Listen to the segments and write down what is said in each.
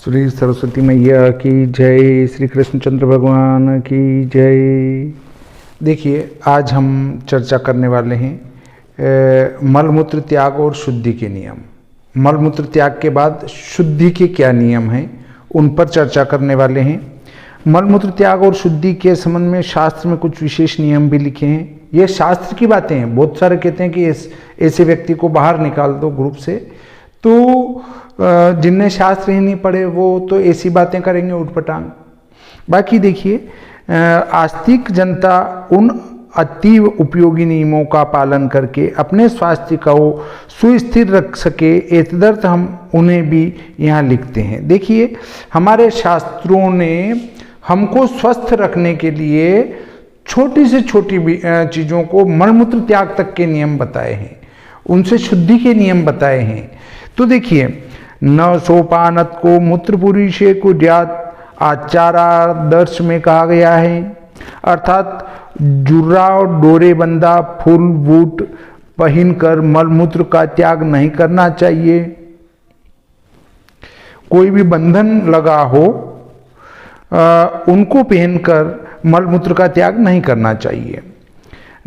श्री सरस्वती मैया की जय, श्री कृष्णचंद्र भगवान की जय। देखिए, आज हम चर्चा करने वाले हैं मलमूत्र त्याग और शुद्धि के नियम। मलमूत्र त्याग के बाद शुद्धि के क्या नियम हैं, उन पर चर्चा करने वाले हैं। मलमूत्र त्याग और शुद्धि के संबंध में शास्त्र में कुछ विशेष नियम भी लिखे हैं। ये शास्त्र की बातें हैं। बहुत सारे कहते हैं कि ऐसे व्यक्ति को बाहर निकाल दो ग्रुप से, तो जिनने शास्त्र ही नहीं पढ़े वो तो ऐसी बातें करेंगे उठपटांग। बाकी देखिए, आस्तिक जनता उन अति उपयोगी नियमों का पालन करके अपने स्वास्थ्य को सुस्थिर रख सके, एतदर्थ हम उन्हें भी यहाँ लिखते हैं। देखिए, हमारे शास्त्रों ने हमको स्वस्थ रखने के लिए छोटी से छोटी चीज़ों को मलमूत्र त्याग तक के नियम बताए हैं, उनसे शुद्धि के नियम बताए हैं। तो देखिए, न सोपानत को मूत्रपुरी से कुर्यात आचारादर्श में कहा गया है, अर्थात जुर्रा और डोरे बंदा फुल बूट पहनकर मलमूत्र का त्याग नहीं करना चाहिए। कोई भी बंधन लगा हो उनको पहनकर मलमूत्र का त्याग नहीं करना चाहिए।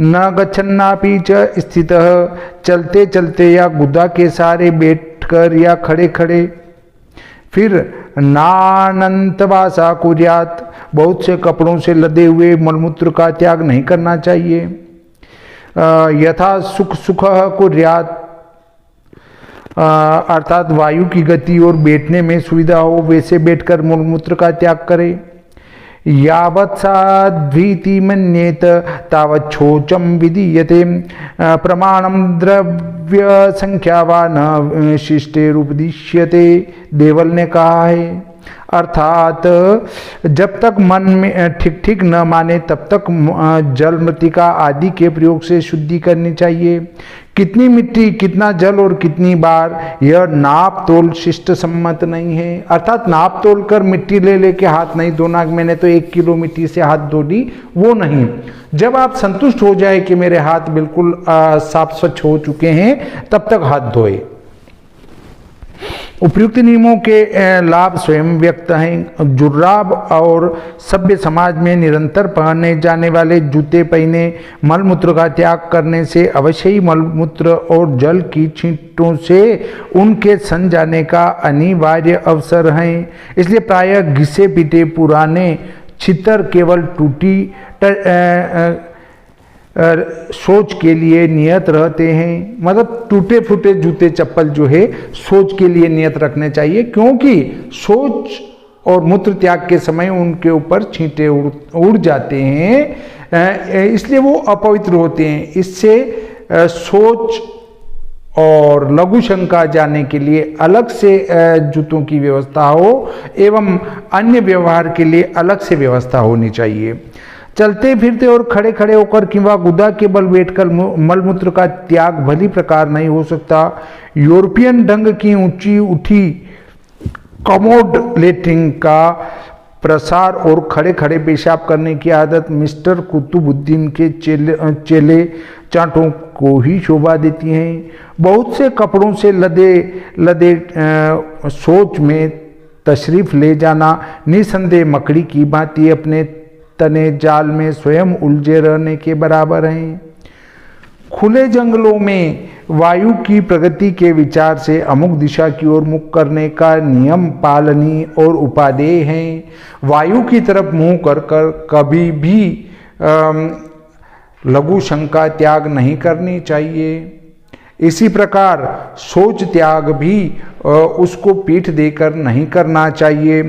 न गच्छन्नापि च स्थितः, चलते चलते या गुदा के सहारे बैठकर या खड़े खड़े। फिर नानंतवासा कुर्यात, बहुत से कपड़ों से लदे हुए मलमूत्र का त्याग नहीं करना चाहिए। यथा सुख सुखः कुर्यात, अर्थात वायु की गति और बैठने में सुविधा हो वैसे बैठकर मलमूत्र का त्याग करे। यावत् साध्वीति मन्येत तावत् शौचम विधीयते, प्रमाणम द्रव्य संख्यावान शिष्टेरुपदिश्यते, देवल ने कहा है। अर्थात जब तक मन में ठीक ठीक न माने तब तक जल मृतिका आदि के प्रयोग से शुद्धि करनी चाहिए। कितनी मिट्टी, कितना जल और कितनी बार, यह नाप तोल शिष्ट सम्मत नहीं है। अर्थात नाप तोल कर मिट्टी ले लेके हाथ नहीं धोना, मैंने तो 1 किलो मिट्टी से हाथ धो ली, वो नहीं। जब आप संतुष्ट हो जाए कि मेरे हाथ बिल्कुल साफ स्वच्छ हो चुके हैं, तब तक हाथ धोए। उपयुक्त नियमों के लाभ स्वयं व्यक्त हैं। जुर्राब और सभ्य समाज में निरंतर पहने जाने वाले जूते पहने मलमूत्र का त्याग करने से अवश्य ही मलमूत्र और जल की छींटों से उनके सन जाने का अनिवार्य अवसर है। इसलिए प्रायः घिसे पीटे पुराने छितर केवल टूटी सोच के लिए नियत रहते हैं। मतलब टूटे फूटे जूते चप्पल जो है सोच के लिए नियत रखने चाहिए, क्योंकि सोच और मूत्र त्याग के समय उनके ऊपर छींटे उड़ जाते हैं, इसलिए वो अपवित्र होते हैं। इससे सोच और लघु शंका जाने के लिए अलग से जूतों की व्यवस्था हो एवं अन्य व्यवहार के लिए अलग से व्यवस्था होनी चाहिए। चलते फिरते और खड़े खड़े होकर किंवा गुदा के बल बैठकर मलमूत्र का त्याग भली प्रकार नहीं हो सकता। यूरोपियन ढंग की ऊंची उठी कमोड लेटरिन का प्रसार और खड़े खड़े पेशाब करने की आदत मिस्टर कुतुबुद्दीन के चेले चाटों को ही शोभा देती हैं। बहुत से कपड़ों से लदे सोच में तशरीफ ले जाना निसंदेह मकड़ी की भांति अपने तने जाल में स्वयं उलझे रहने के बराबर हैं। खुले जंगलों में वायु की प्रगति के विचार से अमुक दिशा की ओर मुख करने का नियम पालनीय और उपादेय हैं। वायु की तरफ मुंह कर कभी भी लघु शंका त्याग नहीं करनी चाहिए। इसी प्रकार सोच त्याग भी उसको पीठ देकर नहीं करना चाहिए,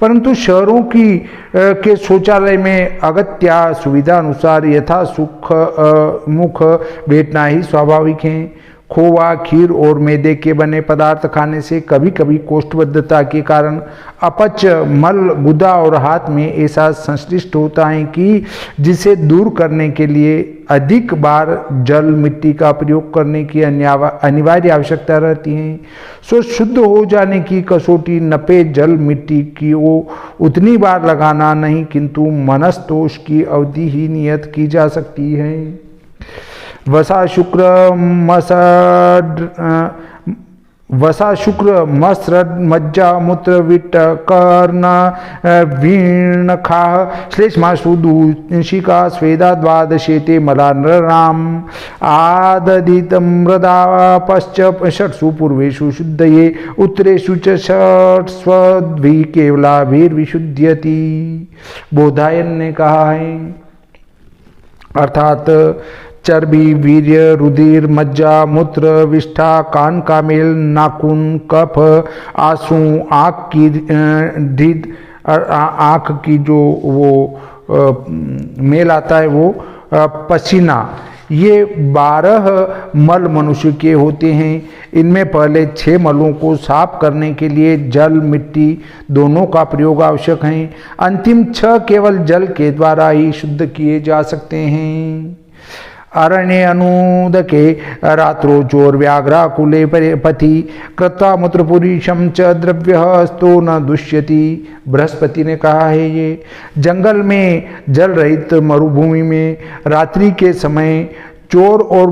परंतु शहरों के शौचालय में अगत्या सुविधा अनुसार यथा सुख मुख बैठना ही स्वाभाविक है। खोवा, खीर और मैदे के बने पदार्थ खाने से कभी कभी कोष्ठबद्धता के कारण अपच, मल, गुदा और हाथ में ऐसा संश्लिष्ट होता है कि जिसे दूर करने के लिए अधिक बार जल मिट्टी का प्रयोग करने की अनिवार्य आवश्यकता रहती है। सो शुद्ध हो जाने की कसौटी नपे जल मिट्टी की वो उतनी बार लगाना नहीं, किंतु मनस्तोष की अवधि ही नियत की जा सकती है। वसा शुक्र वसा शुक्र मस्र मज्जा मूत्र विट्ट कर्ण वीणखा श्लेष्मा सुदूषिका स्वेदा द्वादशेते मलानराम आददित मृदा पश्च षट्सु पूर्वेषु शुद्धये उत्तरेषु च षट्स्वद्भि केवलाभिर्विशुध्यति। बोधायन ने कहा है, अर्थात चर्बी, वीर्य, रुधिर, मज्जा, मूत्र, विष्ठा, कान का मेल, नाखून, कफ, आंसू, आँख की ढीड, आँख की जो वो मेल आता है वो पसीना, ये 12 मल मनुष्य के होते हैं। इनमें पहले 6 मलों को साफ करने के लिए जल मिट्टी दोनों का प्रयोग आवश्यक है। अंतिम 6 केवल जल के द्वारा ही शुद्ध किए जा सकते हैं। अरण्ये अनुदके रात्रो चोर्व्याघ्राकुले पथि कृत्वा मूत्रपुरीशम च द्रव्यस्तो न दुष्यति। बृहस्पति ने कहा है, ये जंगल में जल रहित मरुभूमि में रात्रि के समय चोर और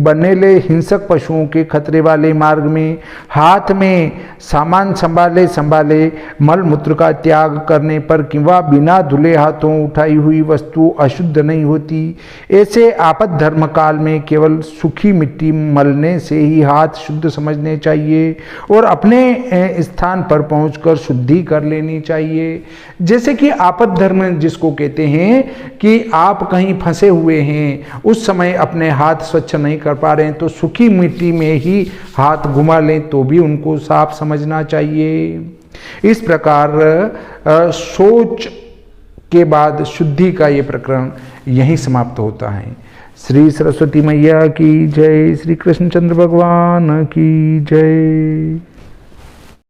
बनेले हिंसक पशुओं के खतरे वाले मार्ग में हाथ में सामान संभाले मल मूत्र का त्याग करने पर किंवा बिना धुले हाथों उठाई हुई वस्तु अशुद्ध नहीं होती। ऐसे आपद धर्म काल में केवल सूखी मिट्टी मलने से ही हाथ शुद्ध समझने चाहिए और अपने स्थान पर पहुंचकर शुद्धि कर लेनी चाहिए। जैसे कि आपद धर्म जिसको कहते हैं कि आप कहीं फंसे हुए हैं, उस समय अपने हाथ स्वच्छ नहीं कर पा रहे हैं, तो सूखी मिट्टी में ही हाथ घुमा लें तो भी उनको साफ समझना चाहिए। इस प्रकार शौच के बाद शुद्धि का ये प्रकरण यहीं समाप्त होता है। श्री सरस्वती मैया की जय, श्री कृष्णचंद्र भगवान की जय।